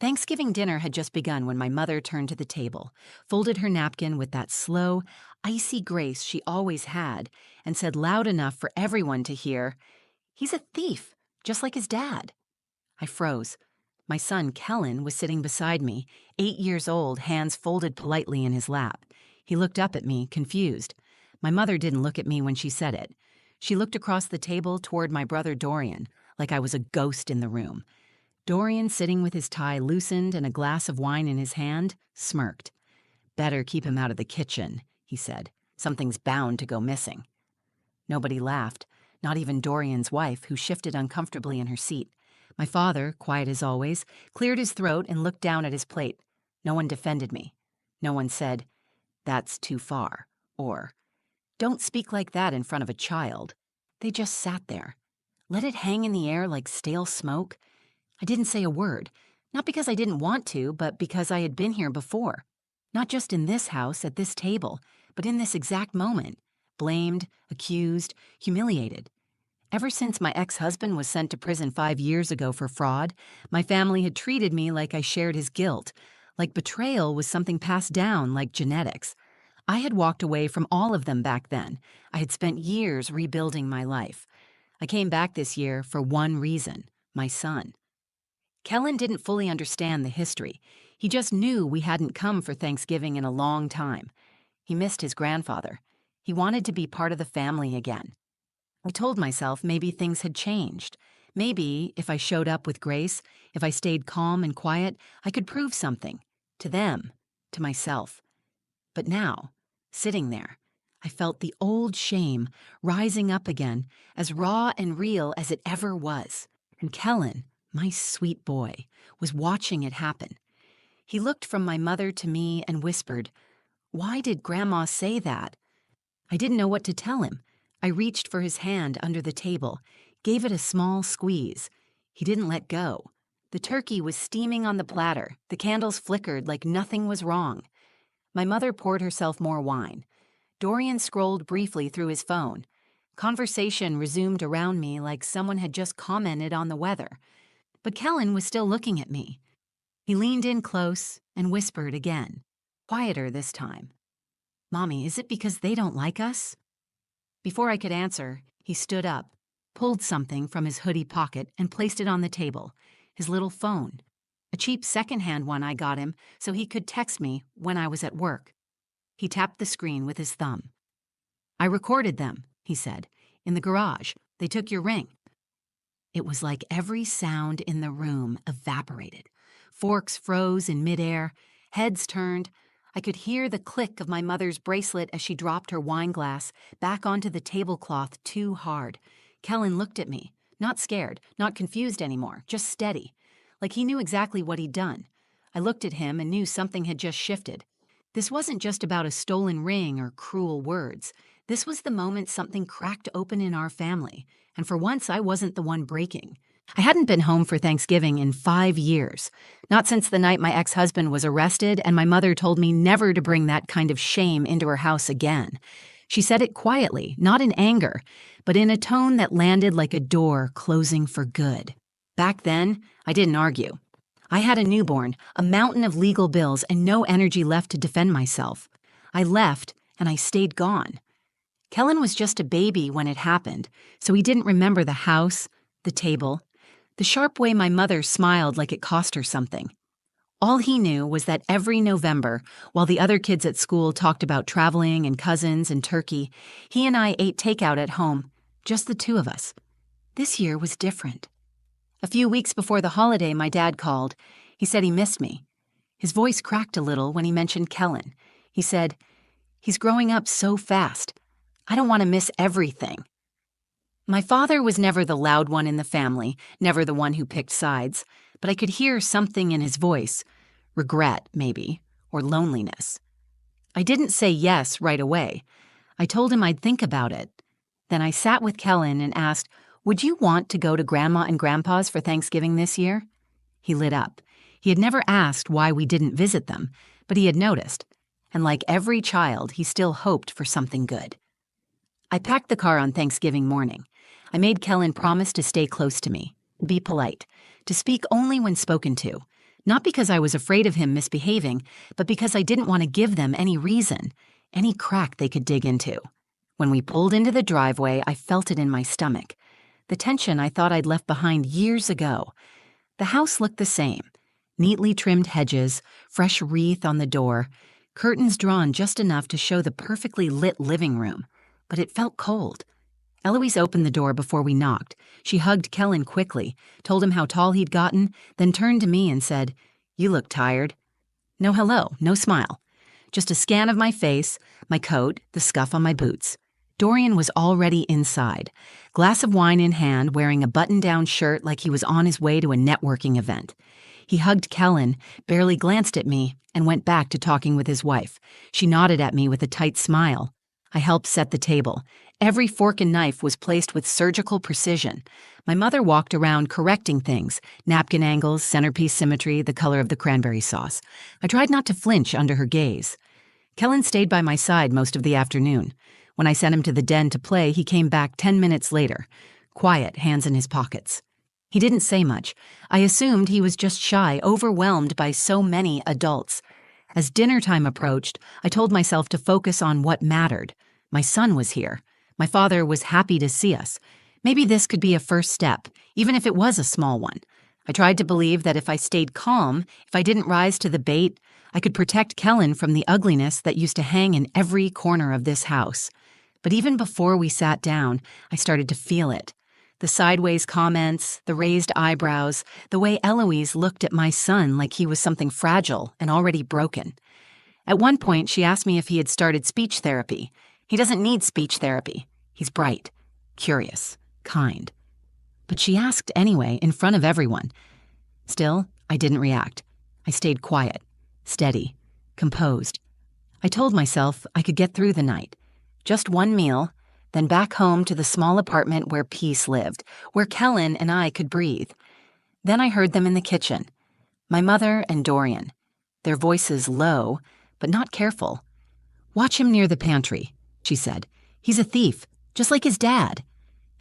Thanksgiving dinner had just begun when my mother turned to the table, folded her napkin with that slow, icy grace she always had, and said loud enough for everyone to hear, "He's a thief, just like his dad." I froze. My son, Kellen, was sitting beside me, 8 years old, hands folded politely in his lap. He looked up at me, confused. My mother didn't look at me when she said it. She looked across the table toward my brother Dorian, like I was a ghost in the room. Dorian, sitting with his tie loosened and a glass of wine in his hand, smirked. "Better keep him out of the kitchen," he said. "Something's bound to go missing." Nobody laughed, not even Dorian's wife, who shifted uncomfortably in her seat. My father, quiet as always, cleared his throat and looked down at his plate. No one defended me. No one said, "That's too far," or, "Don't speak like that in front of a child." They just sat there. Let it hang in the air like stale smoke. I didn't say a word, not because I didn't want to, but because I had been here before. Not just in this house, at this table, but in this exact moment. Blamed, accused, humiliated. Ever since my ex-husband was sent to prison 5 years ago for fraud, my family had treated me like I shared his guilt, like betrayal was something passed down like genetics. I had walked away from all of them back then. I had spent years rebuilding my life. I came back this year for one reason, my son. Kellen didn't fully understand the history. He just knew we hadn't come for Thanksgiving in a long time. He missed his grandfather. He wanted to be part of the family again. I told myself maybe things had changed. Maybe, if I showed up with grace, if I stayed calm and quiet, I could prove something. To them, to myself. But now, sitting there, I felt the old shame rising up again, as raw and real as it ever was. And Kellen, my sweet boy, was watching it happen. He looked from my mother to me and whispered, "Why did Grandma say that?" I didn't know what to tell him. I reached for his hand under the table, gave it a small squeeze. He didn't let go. The turkey was steaming on the platter. The candles flickered like nothing was wrong. My mother poured herself more wine. Dorian scrolled briefly through his phone. Conversation resumed around me like someone had just commented on the weather. But Kellen was still looking at me. He leaned in close and whispered again, quieter this time. "Mommy, is it because they don't like us?" Before I could answer, he stood up, pulled something from his hoodie pocket and placed it on the table, his little phone. A cheap secondhand one I got him so he could text me when I was at work. He tapped the screen with his thumb. "I recorded them," he said. "In the garage. They took your ring." It was like every sound in the room evaporated. Forks froze in midair, heads turned. I could hear the click of my mother's bracelet as she dropped her wine glass back onto the tablecloth too hard. Kellen looked at me, not scared, not confused anymore, just steady, like he knew exactly what he'd done. I looked at him and knew something had just shifted. This wasn't just about a stolen ring or cruel words. This was the moment something cracked open in our family, and for once I wasn't the one breaking. I hadn't been home for Thanksgiving in 5 years, not since the night my ex-husband was arrested and my mother told me never to bring that kind of shame into her house again. She said it quietly, not in anger, but in a tone that landed like a door closing for good. Back then, I didn't argue. I had a newborn, a mountain of legal bills, and no energy left to defend myself. I left, and I stayed gone. Kellen was just a baby when it happened, so he didn't remember the house, the table, the sharp way my mother smiled like it cost her something. All he knew was that every November, while the other kids at school talked about traveling and cousins and turkey, he and I ate takeout at home, just the two of us. This year was different. A few weeks before the holiday, my dad called. He said he missed me. His voice cracked a little when he mentioned Kellen. He said, "He's growing up so fast. I don't want to miss everything." My father was never the loud one in the family, never the one who picked sides, but I could hear something in his voice, regret, maybe, or loneliness. I didn't say yes right away. I told him I'd think about it. Then I sat with Kellen and asked, "Would you want to go to Grandma and Grandpa's for Thanksgiving this year?" He lit up. He had never asked why we didn't visit them, but he had noticed. And like every child, he still hoped for something good. I packed the car on Thanksgiving morning. I made Kellen promise to stay close to me, be polite, to speak only when spoken to. Not because I was afraid of him misbehaving, but because I didn't want to give them any reason, any crack they could dig into. When we pulled into the driveway, I felt it in my stomach. The tension I thought I'd left behind years ago. The house looked the same. Neatly trimmed hedges, fresh wreath on the door, curtains drawn just enough to show the perfectly lit living room. But it felt cold. Eloise opened the door before we knocked. She hugged Kellen quickly, told him how tall he'd gotten, then turned to me and said, "You look tired." No hello, no smile. Just a scan of my face, my coat, the scuff on my boots. Dorian was already inside, glass of wine in hand, wearing a button-down shirt like he was on his way to a networking event. He hugged Kellen, barely glanced at me, and went back to talking with his wife. She nodded at me with a tight smile. I helped set the table. Every fork and knife was placed with surgical precision. My mother walked around correcting things, napkin angles, centerpiece symmetry, the color of the cranberry sauce. I tried not to flinch under her gaze. Kellen stayed by my side most of the afternoon. When I sent him to the den to play, he came back 10 minutes later, quiet, hands in his pockets. He didn't say much. I assumed he was just shy, overwhelmed by so many adults. As dinner time approached, I told myself to focus on what mattered. My son was here. My father was happy to see us. Maybe this could be a first step, even if it was a small one. I tried to believe that if I stayed calm, if I didn't rise to the bait, I could protect Kellen from the ugliness that used to hang in every corner of this house. But even before we sat down, I started to feel it. The sideways comments, the raised eyebrows, the way Eloise looked at my son like he was something fragile and already broken. At one point, she asked me if he had started speech therapy. He doesn't need speech therapy. He's bright, curious, kind. But she asked anyway, in front of everyone. Still, I didn't react. I stayed quiet, steady, composed. I told myself I could get through the night. Just one meal, then back home to the small apartment where peace lived, where Kellen and I could breathe. Then I heard them in the kitchen. My mother and Dorian. Their voices low, but not careful. "Watch him near the pantry," she said. "He's a thief, just like his dad."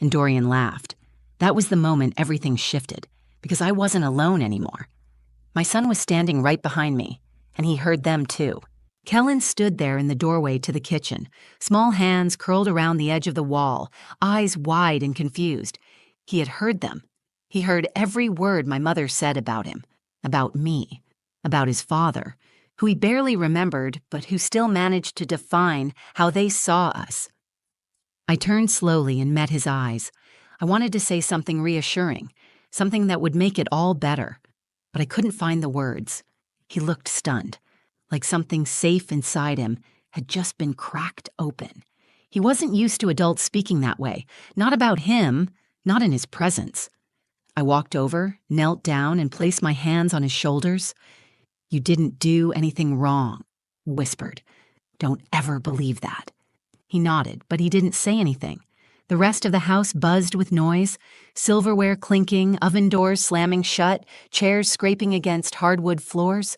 And Dorian laughed. That was the moment everything shifted, because I wasn't alone anymore. My son was standing right behind me, and he heard them too. Kellen stood there in the doorway to the kitchen, small hands curled around the edge of the wall, eyes wide and confused. He had heard them. He heard every word my mother said about him, about me, about his father, who he barely remembered, but who still managed to define how they saw us. I turned slowly and met his eyes. I wanted to say something reassuring, something that would make it all better, but I couldn't find the words. He looked stunned, like something safe inside him had just been cracked open. He wasn't used to adults speaking that way, not about him, not in his presence. I walked over, knelt down, and placed my hands on his shoulders. "You didn't do anything wrong," whispered. "Don't ever believe that." He nodded, but he didn't say anything. The rest of the house buzzed with noise, silverware clinking, oven doors slamming shut, chairs scraping against hardwood floors.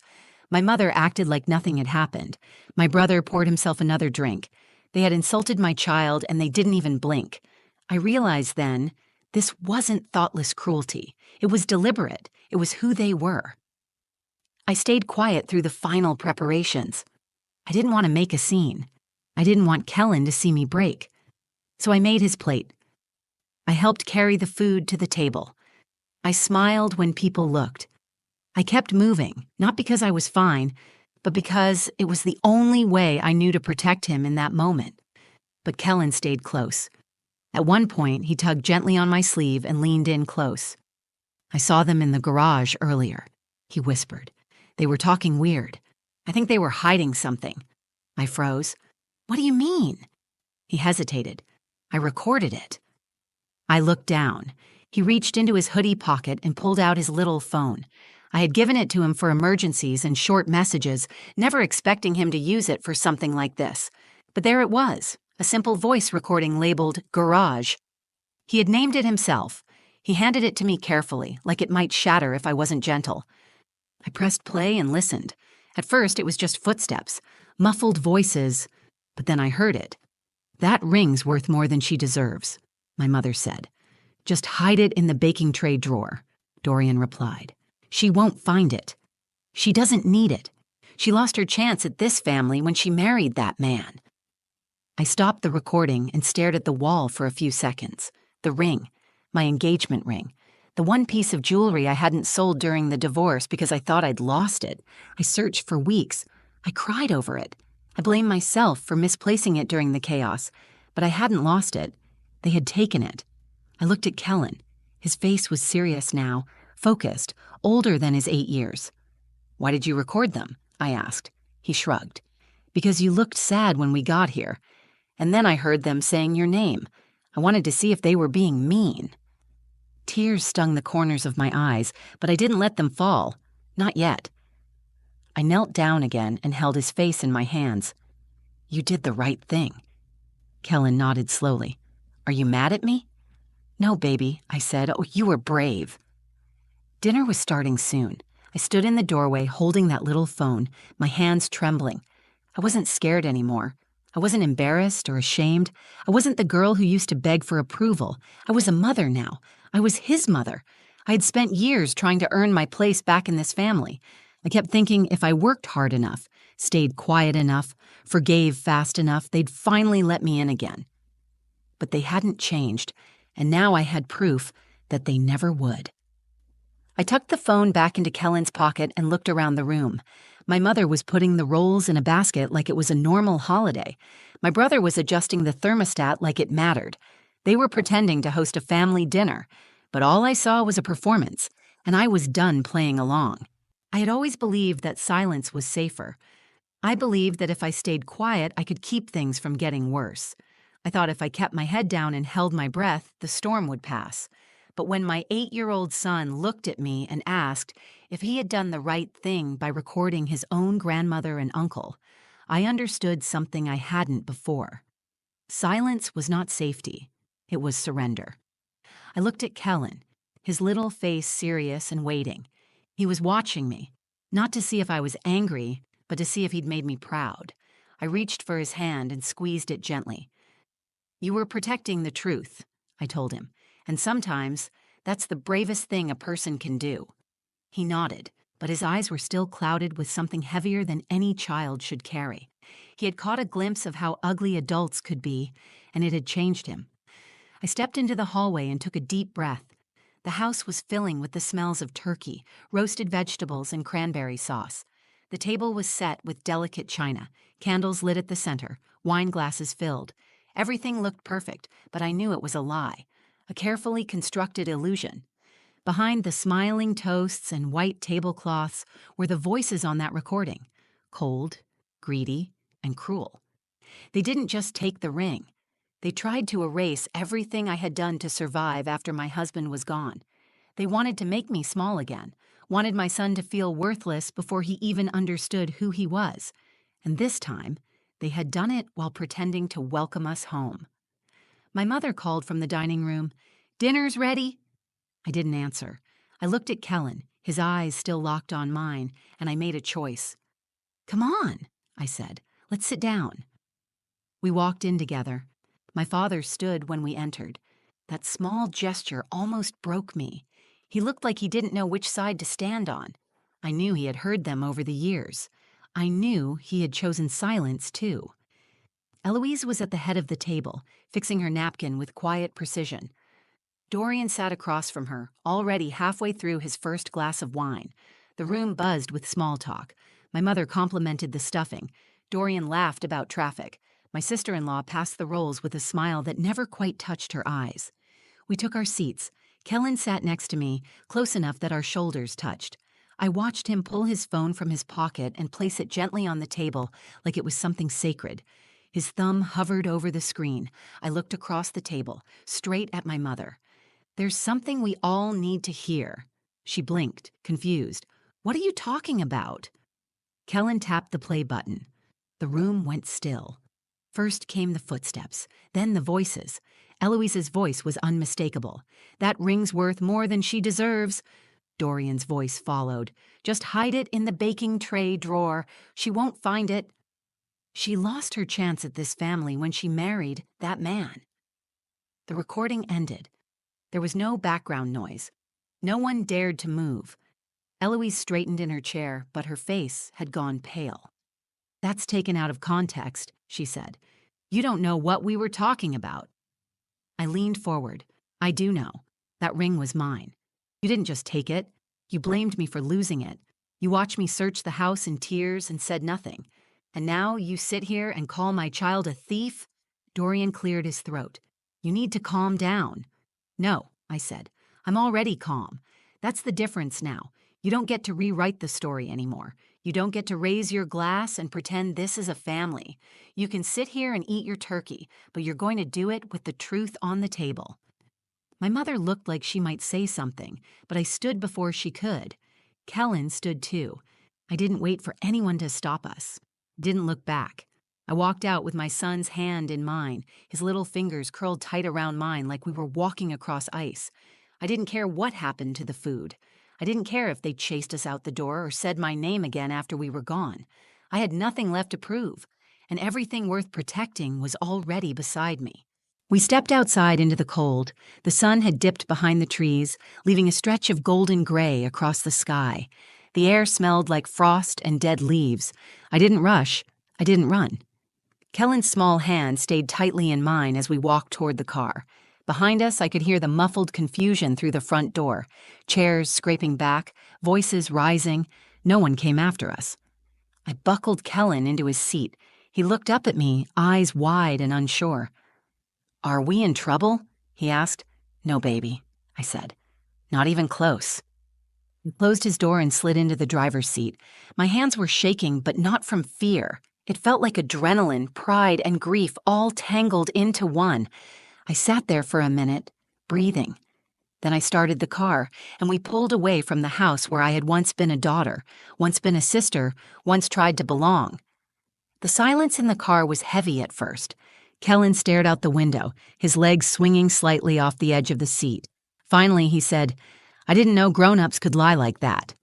My mother acted like nothing had happened. My brother poured himself another drink. They had insulted my child, and they didn't even blink. I realized then, this wasn't thoughtless cruelty. It was deliberate. It was who they were. I stayed quiet through the final preparations. I didn't want to make a scene. I didn't want Kellen to see me break. So I made his plate. I helped carry the food to the table. I smiled when people looked. I kept moving, not because I was fine, but because it was the only way I knew to protect him in that moment. But Kellen stayed close. At one point, he tugged gently on my sleeve and leaned in close. "I saw them in the garage earlier," he whispered. "They were talking weird. I think they were hiding something." I froze. "What do you mean?" He hesitated. "I recorded it." I looked down. He reached into his hoodie pocket and pulled out his little phone. I had given it to him for emergencies and short messages, never expecting him to use it for something like this. But there it was, a simple voice recording labeled Garage. He had named it himself. He handed it to me carefully, like it might shatter if I wasn't gentle. I pressed play and listened. At first, it was just footsteps, muffled voices, but then I heard it. "That ring's worth more than she deserves," my mother said. "Just hide it in the baking tray drawer," Dorian replied. "She won't find it." She doesn't need it. She lost her chance at this family when she married that man. I stopped the recording and stared at the wall for a few seconds. The ring, my engagement ring, the one piece of jewelry I hadn't sold during the divorce because I thought I'd lost it. I searched for weeks. I cried over it. I blamed myself for misplacing it during the chaos, but I hadn't lost it. They had taken it. I looked at Kellen. His face was serious now, focused, older than his 8 years. "Why did you record them?" I asked. He shrugged. "Because you looked sad when we got here. And then I heard them saying your name. I wanted to see if they were being mean." Tears stung the corners of my eyes, but I didn't let them fall. Not yet. I knelt down again and held his face in my hands. "You did the right thing." Kellen nodded slowly. "Are you mad at me?" "No, baby," I said. "Oh, you were brave." Dinner was starting soon. I stood in the doorway holding that little phone, my hands trembling. I wasn't scared anymore. I wasn't embarrassed or ashamed. I wasn't the girl who used to beg for approval. I was a mother now. I was his mother. I had spent years trying to earn my place back in this family. I kept thinking if I worked hard enough, stayed quiet enough, forgave fast enough, they'd finally let me in again. But they hadn't changed, and now I had proof that they never would. I tucked the phone back into Kellen's pocket and looked around the room. My mother was putting the rolls in a basket like it was a normal holiday. My brother was adjusting the thermostat like it mattered. They were pretending to host a family dinner, but all I saw was a performance, and I was done playing along. I had always believed that silence was safer. I believed that if I stayed quiet, I could keep things from getting worse. I thought if I kept my head down and held my breath, the storm would pass. But when my 8-year-old son looked at me and asked if he had done the right thing by recording his own grandmother and uncle, I understood something I hadn't before. Silence was not safety. It was surrender. I looked at Kellen, his little face serious and waiting. He was watching me, not to see if I was angry, but to see if he'd made me proud. I reached for his hand and squeezed it gently. "You were protecting the truth," I told him, "and sometimes that's the bravest thing a person can do." He nodded, but his eyes were still clouded with something heavier than any child should carry. He had caught a glimpse of how ugly adults could be, and it had changed him. I stepped into the hallway and took a deep breath. The house was filling with the smells of turkey, roasted vegetables, and cranberry sauce. The table was set with delicate china, candles lit at the center, wine glasses filled. Everything looked perfect, but I knew it was a lie, a carefully constructed illusion. Behind the smiling toasts and white tablecloths were the voices on that recording, cold, greedy, and cruel. They didn't just take the ring. They tried to erase everything I had done to survive after my husband was gone. They wanted to make me small again, wanted my son to feel worthless before he even understood who he was. And this time, they had done it while pretending to welcome us home. My mother called from the dining room, "Dinner's ready." I didn't answer. I looked at Kellen, his eyes still locked on mine, and I made a choice. "Come on," I said. "Let's sit down." We walked in together. My father stood when we entered. That small gesture almost broke me. He looked like he didn't know which side to stand on. I knew he had heard them over the years. I knew he had chosen silence, too. Eloise was at the head of the table, fixing her napkin with quiet precision. Dorian sat across from her, already halfway through his first glass of wine. The room buzzed with small talk. My mother complimented the stuffing. Dorian laughed about traffic. My sister-in-law passed the rolls with a smile that never quite touched her eyes. We took our seats. Kellen sat next to me, close enough that our shoulders touched. I watched him pull his phone from his pocket and place it gently on the table like it was something sacred. His thumb hovered over the screen. I looked across the table, straight at my mother. "There's something we all need to hear." She blinked, confused. "What are you talking about?" Kellen tapped the play button. The room went still. First came the footsteps, then the voices. Eloise's voice was unmistakable. "That ring's worth more than she deserves." Dorian's voice followed. "Just hide it in the baking tray drawer. She won't find it." She lost her chance at this family when she married that man. The recording ended. There was no background noise. No one dared to move. Eloise straightened in her chair, but her face had gone pale. "That's taken out of context," she said. "You don't know what we were talking about." I leaned forward. "I do know. That ring was mine. You didn't just take it. You blamed me for losing it. You watched me search the house in tears and said nothing. And now you sit here and call my child a thief?" Dorian cleared his throat. "You need to calm down." "No," I said. "I'm already calm. That's the difference now. You don't get to rewrite the story anymore. You don't get to raise your glass and pretend this is a family. You can sit here and eat your turkey, but you're going to do it with the truth on the table." My mother looked like she might say something, but I stood before she could. Kellen stood too. I didn't wait for anyone to stop us. Didn't look back. I walked out with my son's hand in mine, his little fingers curled tight around mine like we were walking across ice. I didn't care what happened to the food. I didn't care if they chased us out the door or said my name again after we were gone. I had nothing left to prove, and everything worth protecting was already beside me. We stepped outside into the cold. The sun had dipped behind the trees, leaving a stretch of golden gray across the sky. The air smelled like frost and dead leaves. I didn't rush. I didn't run. Kellen's small hand stayed tightly in mine as we walked toward the car. Behind us, I could hear the muffled confusion through the front door. Chairs scraping back, voices rising. No one came after us. I buckled Kellen into his seat. He looked up at me, eyes wide and unsure. "Are we in trouble?" he asked. "No, baby," I said. "Not even close." He closed his door and slid into the driver's seat. My hands were shaking, but not from fear. It felt like adrenaline, pride, and grief all tangled into one. I sat there for a minute, breathing. Then I started the car, and we pulled away from the house where I had once been a daughter, once been a sister, once tried to belong. The silence in the car was heavy at first. Kellen stared out the window, his legs swinging slightly off the edge of the seat. Finally, he said, "I didn't know grown-ups could lie like that."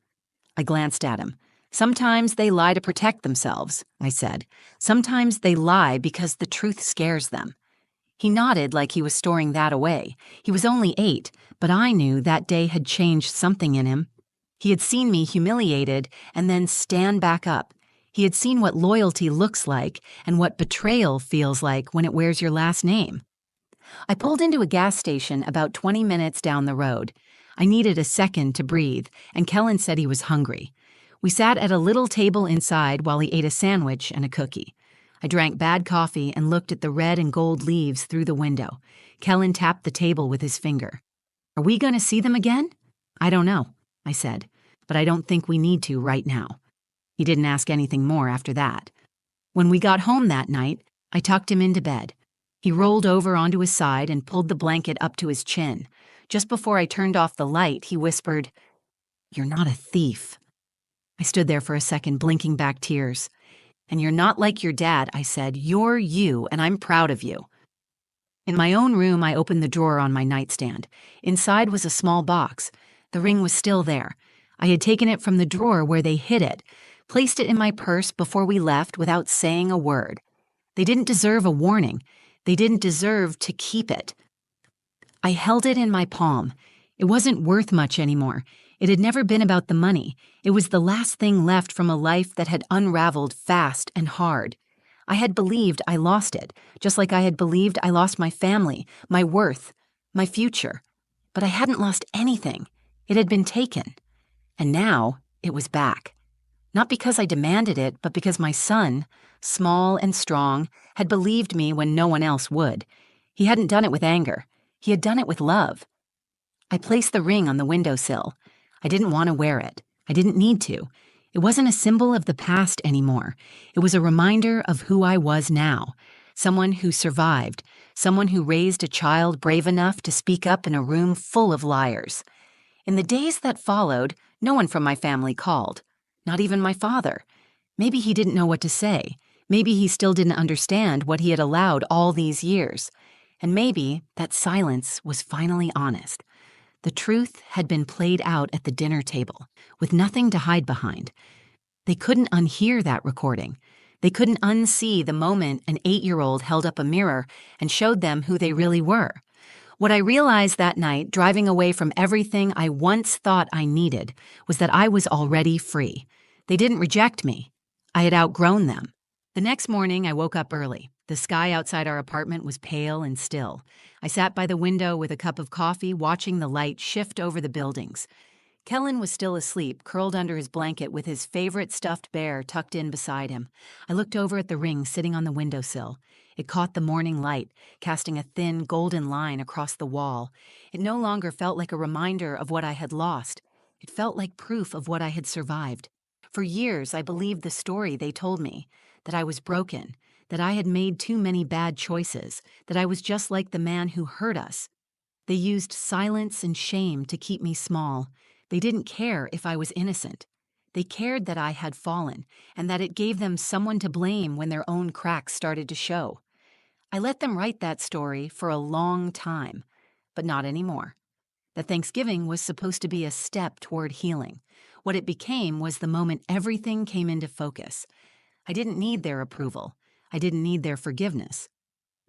I glanced at him. "Sometimes they lie to protect themselves," I said. "Sometimes they lie because the truth scares them." He nodded like he was storing that away. He was only 8, but I knew that day had changed something in him. He had seen me humiliated and then stand back up. He had seen what loyalty looks like and what betrayal feels like when it wears your last name. I pulled into a gas station about 20 minutes down the road. I needed a second to breathe, and Kellen said he was hungry. We sat at a little table inside while he ate a sandwich and a cookie. I drank bad coffee and looked at the red and gold leaves through the window. Kellen tapped the table with his finger. "Are we going to see them again?" "I don't know," I said, "but I don't think we need to right now." He didn't ask anything more after that. When we got home that night, I tucked him into bed. He rolled over onto his side and pulled the blanket up to his chin. Just before I turned off the light, he whispered, "You're not a thief." I stood there for a second, blinking back tears. "And you're not like your dad," I said. "You're you, and I'm proud of you." In my own room, I opened the drawer on my nightstand. Inside was a small box. The ring was still there. I had taken it from the drawer where they hid it, placed it in my purse before we left without saying a word. They didn't deserve a warning. They didn't deserve to keep it. I held it in my palm. It wasn't worth much anymore. It had never been about the money. It was the last thing left from a life that had unraveled fast and hard. I had believed I lost it, just like I had believed I lost my family, my worth, my future. But I hadn't lost anything. It had been taken. And now it was back. Not because I demanded it, but because my son, small and strong, had believed me when no one else would. He hadn't done it with anger. He had done it with love. I placed the ring on the windowsill. I didn't want to wear it. I didn't need to. It wasn't a symbol of the past anymore. It was a reminder of who I was now. Someone who survived. Someone who raised a child brave enough to speak up in a room full of liars. In the days that followed, no one from my family called. Not even my father. Maybe he didn't know what to say. Maybe he still didn't understand what he had allowed all these years. And maybe that silence was finally honest. The truth had been played out at the dinner table, with nothing to hide behind. They couldn't unhear that recording. They couldn't unsee the moment an 8-year-old held up a mirror and showed them who they really were. What I realized that night, driving away from everything I once thought I needed, was that I was already free. They didn't reject me. I had outgrown them. The next morning, I woke up early. The sky outside our apartment was pale and still. I sat by the window with a cup of coffee, watching the light shift over the buildings. Kellen was still asleep, curled under his blanket with his favorite stuffed bear tucked in beside him. I looked over at the ring sitting on the windowsill. It caught the morning light, casting a thin, golden line across the wall. It no longer felt like a reminder of what I had lost. It felt like proof of what I had survived. For years, I believed the story they told me, that I was broken, that I had made too many bad choices, that I was just like the man who hurt us. They used silence and shame to keep me small. They didn't care if I was innocent. They cared that I had fallen, and that it gave them someone to blame when their own cracks started to show. I let them write that story for a long time, but not anymore. That Thanksgiving was supposed to be a step toward healing. What it became was the moment everything came into focus. I didn't need their approval. I didn't need their forgiveness.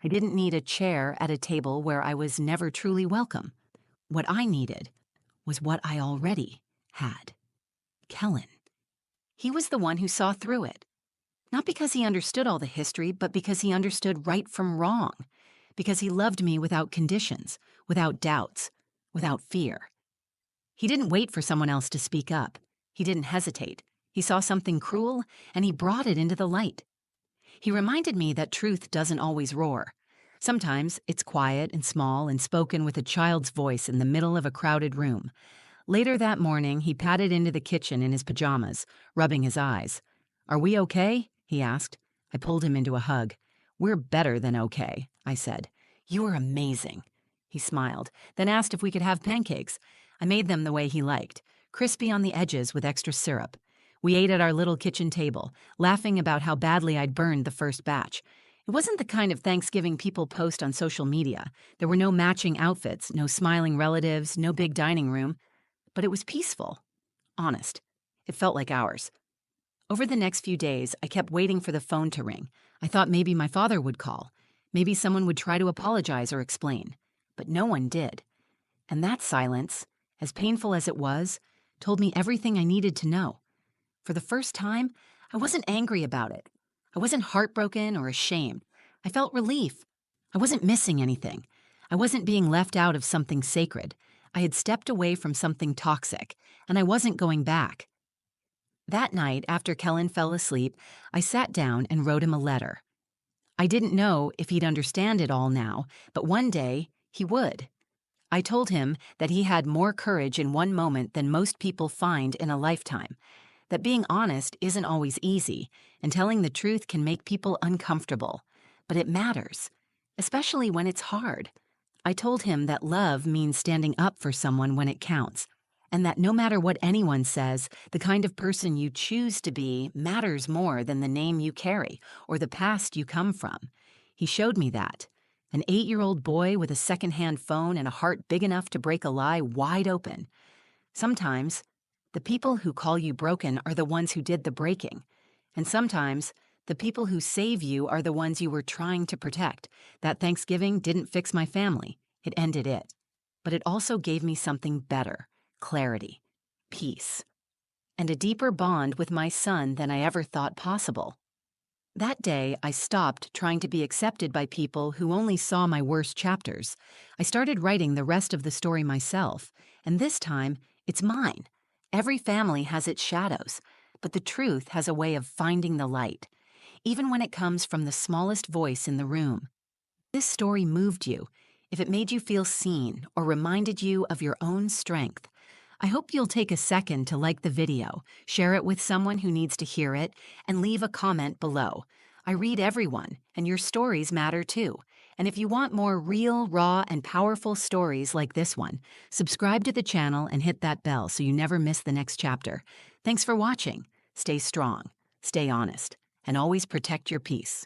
I didn't need a chair at a table where I was never truly welcome. What I needed was what I already had. Kellen. He was the one who saw through it. Not because he understood all the history, but because he understood right from wrong. Because he loved me without conditions, without doubts, without fear. He didn't wait for someone else to speak up. He didn't hesitate. He saw something cruel, and he brought it into the light. He reminded me that truth doesn't always roar. Sometimes it's quiet and small and spoken with a child's voice in the middle of a crowded room. Later that morning, he padded into the kitchen in his pajamas, rubbing his eyes. "Are we okay?" he asked. I pulled him into a hug. "We're better than okay," I said. "You are amazing." He smiled, then asked if we could have pancakes. I made them the way he liked, crispy on the edges with extra syrup. We ate at our little kitchen table, laughing about how badly I'd burned the first batch. It wasn't the kind of Thanksgiving people post on social media. There were no matching outfits, no smiling relatives, no big dining room. But it was peaceful. Honest. It felt like ours. Over the next few days, I kept waiting for the phone to ring. I thought maybe my father would call. Maybe someone would try to apologize or explain. But no one did. And that silence, as painful as it was, told me everything I needed to know. For the first time, I wasn't angry about it. I wasn't heartbroken or ashamed. I felt relief. I wasn't missing anything. I wasn't being left out of something sacred. I had stepped away from something toxic, and I wasn't going back. That night, after Kellen fell asleep, I sat down and wrote him a letter. I didn't know if he'd understand it all now, but one day he would. I told him that he had more courage in one moment than most people find in a lifetime, that being honest isn't always easy, and telling the truth can make people uncomfortable, but it matters, especially when it's hard. I told him that love means standing up for someone when it counts, and that no matter what anyone says, the kind of person you choose to be matters more than the name you carry or the past you come from. He showed me that. An 8-year-old boy with a secondhand phone and a heart big enough to break a lie wide open. Sometimes, the people who call you broken are the ones who did the breaking. And sometimes, the people who save you are the ones you were trying to protect. That Thanksgiving didn't fix my family. It ended it. But it also gave me something better: clarity, peace, and a deeper bond with my son than I ever thought possible. That day, I stopped trying to be accepted by people who only saw my worst chapters. I started writing the rest of the story myself, and this time, it's mine. Every family has its shadows, but the truth has a way of finding the light, even when it comes from the smallest voice in the room. This story moved you, if it made you feel seen or reminded you of your own strength, I hope you'll take a second to like the video, share it with someone who needs to hear it, and leave a comment below. I read everyone, and your stories matter too. And if you want more real, raw, and powerful stories like this one, subscribe to the channel and hit that bell so you never miss the next chapter. Thanks for watching. Stay strong, stay honest, and always protect your peace.